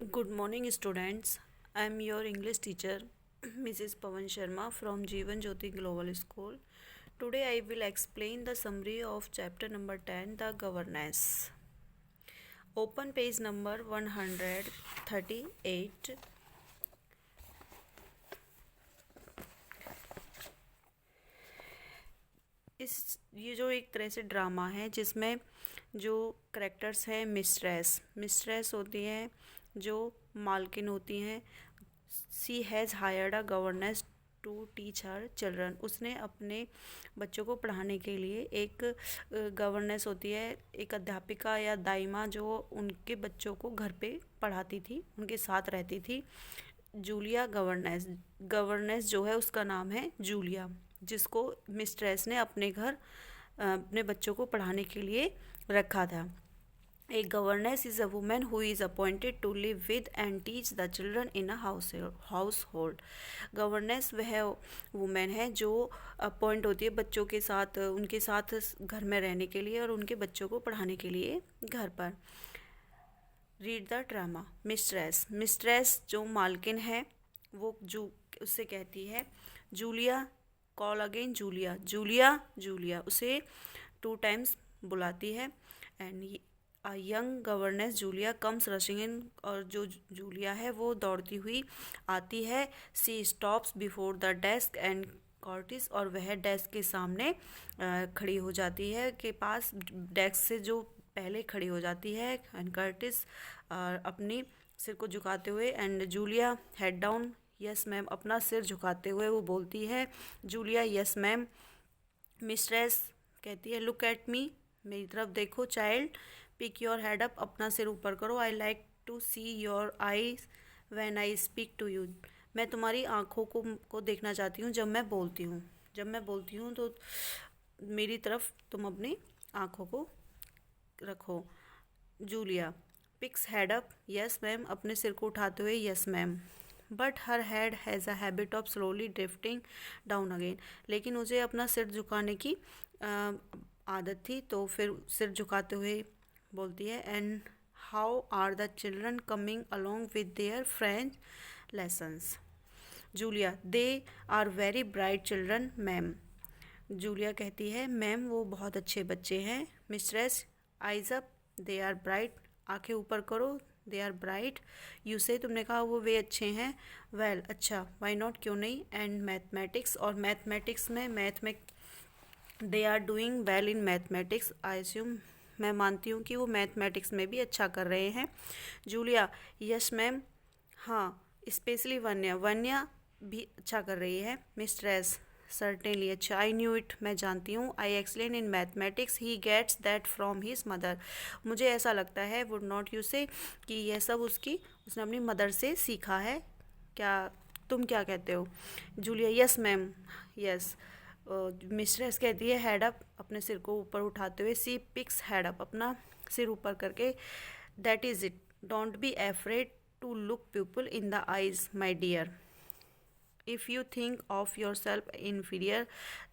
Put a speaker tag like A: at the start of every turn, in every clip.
A: Good morning, students. I am your English teacher, Mrs. Pawan Sharma from Jeevan Jyoti Global School. Today, I will explain the summary of chapter number 10, the governance. Open page number 138. ये जो एक तरह से drama है जिसमें जो characters हैं mistress होती हैं जो मालकिन होती हैं। She has hired a governess to teach her children. उसने अपने बच्चों को पढ़ाने के लिए एक गवर्नेंस होती है, एक अध्यापिका या दाइमा जो उनके बच्चों को घर पे पढ़ाती थी, उनके साथ रहती थी। जूलिया गवर्नेंस जो है उसका नाम है जूलिया, जिसको मिस्ट्रेस ने अपने घर अपने बच्चों को पढ़ाने के लिए रखा था। A governess is a woman who is appointed to live with and teach the children in a household. Governance वह वुमेन है जो अपॉइंट होती है बच्चों के साथ, उनके साथ घर में रहने के लिए और उनके बच्चों को पढ़ाने के लिए घर पर। Read the drama. मिस्ट्रेस जो मालकिन है वो जो उससे कहती है Julia, call again Julia, Julia Julia, उसे 2 टाइम्स बुलाती है। And a young governess Julia comes rushing in, और जो जूलिया है वो दौड़ती हुई आती है। She stops before the desk and curtsies, और वह डेस्क के सामने खड़ी हो जाती है, के पास डेस्क से जो पहले खड़ी हो जाती है। एंड कर्टिस अपनी सिर को झुकाते हुए, and Julia head down, yes ma'am, अपना सिर झुकाते हुए वो बोलती है जूलिया यस मैम। मिस्ट्रेस कहती है लुक एट मी, मेरी तरफ देखो। Child pick your head up, अपना सिर ऊपर करो। I like to see your eyes when I speak to you, मैं तुम्हारी आँखों को देखना चाहती हूँ जब मैं बोलती हूँ तो मेरी तरफ तुम अपनी आँखों को रखो। Julia picks head up, yes ma'am, अपने सिर को उठाते हुए yes ma'am. But her head has a habit of slowly drifting down again, लेकिन उसे अपना सिर झुकाने की आदत थी, तो फिर सिर झुकाते हुए बोलती है and how are the children coming along with their French lessons. Julia they are very bright children ma'am, Julia कहती है मैम वो बहुत अच्छे बच्चे हैं। Mistress eyes up, they are bright, आंखें ऊपर करो, दे आर ब्राइट। यू से, तुमने कहा वो वे अच्छे हैं। वेल अच्छा, वाई नॉट, क्यों नहीं। एंड मैथमेटिक्स, और मैथमेटिक्स में they are doing well in mathematics, I assume, मैं मानती हूँ कि वो मैथमेटिक्स में भी अच्छा कर रहे हैं। जूलिया यस मैम, हाँ स्पेशली वन्या भी अच्छा कर रही है। मिस्ट्रेस सर्टेनली, अच्छा, आई न्यू इट, मैं जानती हूँ। I excel in mathematics, he gets that from his mother, मुझे ऐसा लगता है, वुड नॉट यू से, कि यह सब उसने अपनी मदर से सीखा है। क्या तुम क्या कहते हो। Julia yes ma'am, yes. Mistress कहती है हेड अप, अपने सिर को ऊपर उठाते हुए। सी पिक्स हेड अप, अपना सिर ऊपर करके। That is it, don't be afraid to look people in the eyes my dear, if you think of yourself inferior,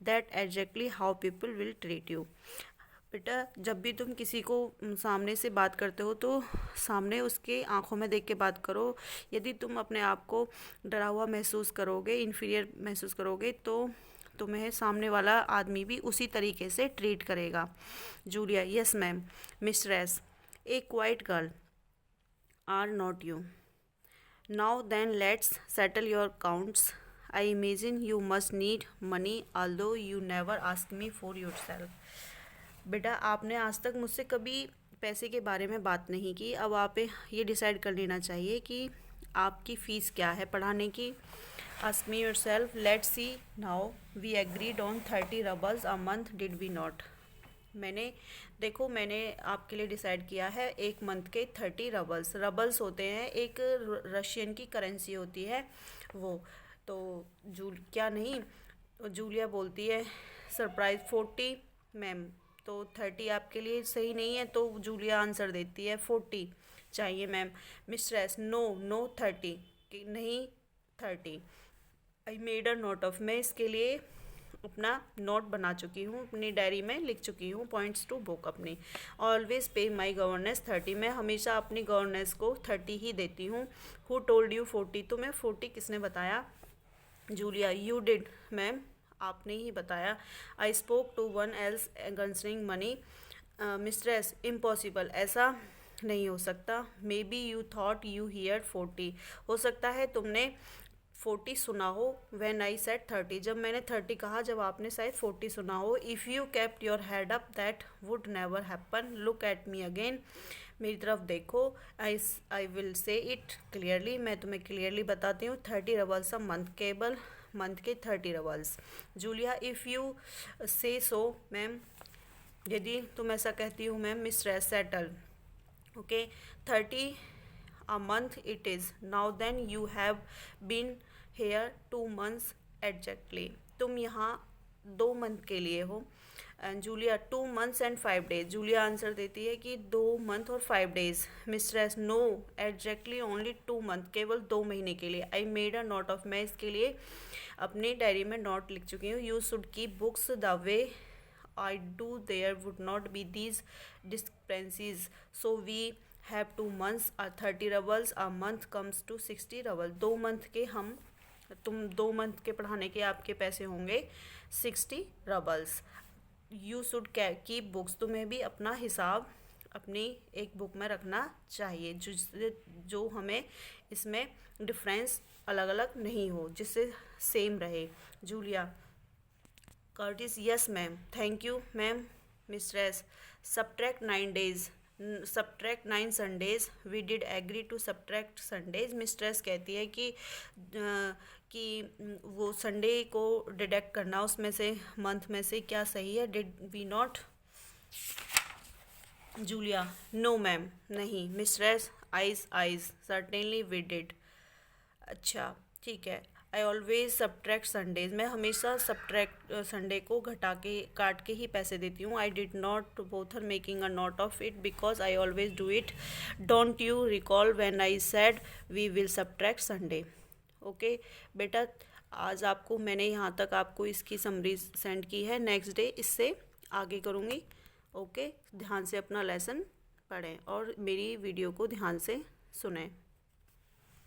A: that exactly how people will treat you. बेटा जब भी तुम किसी को सामने से बात करते हो तो सामने उसके आंखों में देख के बात करो। यदि तुम अपने आप को डरा हुआ महसूस करोगे, इन्फीरियर महसूस करोगे, तो तुम्हें सामने वाला आदमी भी उसी तरीके से ट्रीट करेगा। Julia yes ma'am. Mistress a quiet girl are not you, now then let's settle your accounts, I imagine you must need money although you never ask me for yourself. बेटा आपने आज तक मुझसे कभी पैसे के बारे में बात नहीं की, अब आप ये डिसाइड कर लेना चाहिए कि आपकी फ़ीस क्या है पढ़ाने की। Ask me yourself, let's see now, we agreed on 30 roubles a month, did we not. मैंने आपके लिए डिसाइड किया है 1 मंथ के 30 रबल्स होते हैं, एक रशियन की करेंसी होती है वो। तो क्या नहीं, तो जूलिया बोलती है सरप्राइज 40 मैम, तो 30 आपके लिए सही नहीं है, तो जूलिया आंसर देती है 40 चाहिए मैम। मिस्ट्रेस नो नो 30, कि नहीं 30। आई मेड अ नोट ऑफ, मैं इसके लिए अपना नोट बना चुकी हूँ, अपनी डायरी में लिख चुकी हूँ पॉइंट्स टू बुक अपनी। ऑलवेज पे माई गवर्नेंस 30, मैं हमेशा अपनी गवर्नेंस को 30 ही देती हूँ। हु टोल्ड यू 40, तुम्हें 40 किसने बताया? जूलिया, यू डिड मैम, आपने ही बताया। I spoke to one else concerning money. Mistress, impossible, ऐसा नहीं हो सकता। Maybe you thought you here 40, हो सकता है तुमने 40 सुना हो। व्हेन आई सेड 30, जब मैंने 30 कहा, जब आपने शायद 40 सुना हो। If you kept your head up that would never happen. Look at me again, मेरी तरफ देखो। I will say it clearly, मैं तुम्हें क्लियरली बताती हूँ। 30 रबल्स अ मंथ, केवल मंथ के 30 रबल्स। जूलिया, इफ़ यू से सो मैम, यदि तुम ऐसा कहती हो ma'am. Mistress, settle, okay, 30 a month it is. Now then you have been here 2 months exactly. तुम यहाँ 2 मंथ के लिए हो। Julia, 2 months and 5 days. Julia answer देती है कि 2 मंथ और 5 days. Mistress, no, exactly only 2 month, केवल 2 महीने के लिए। I made a note of, मैं इसके लिए अपनी डायरी में नोट लिख चुकी हूँ। You should keep books the way I do, there would not be these discrepancies. So we have 2 months, 30 rubles, a month comes to 60 rubles. 2 month के तुम 2 मंथ के पढ़ाने के आपके पैसे होंगे 60 रबल्स। यू शुड कीप बुक्स, तुम्हें भी अपना हिसाब अपनी एक बुक में रखना चाहिए, जो हमें इसमें डिफरेंस अलग अलग नहीं हो, जिससे सेम रहे। Julia, Curtis, yes ma'am, thank you ma'am. Mistress, subtract 9 days, subtract 9 Sundays, we did agree to subtract Sundays. Mistress कहती है कि वो संडे को डिडक्ट करना उसमें से, मंथ में से, क्या सही है? Did we not? Julia, no ma'am, नहीं। Mistress, yes, certainly we did. अच्छा, ठीक है। आई ऑलवेज सब्ट्रैक्ट संडेज, मैं हमेशा सब्ट्रैक्ट संडे को काट के ही पैसे देती हूँ। I did not bother making a note of it because I always do it. Don't you recall when I said we will subtract Sunday? Okay बेटा, आज आपको मैंने यहाँ तक आपको इसकी समरी सेंड की है। नेक्स्ट डे इससे आगे करूँगी। ओके, ध्यान से अपना लेसन पढ़ें और मेरी वीडियो को ध्यान से सुनें।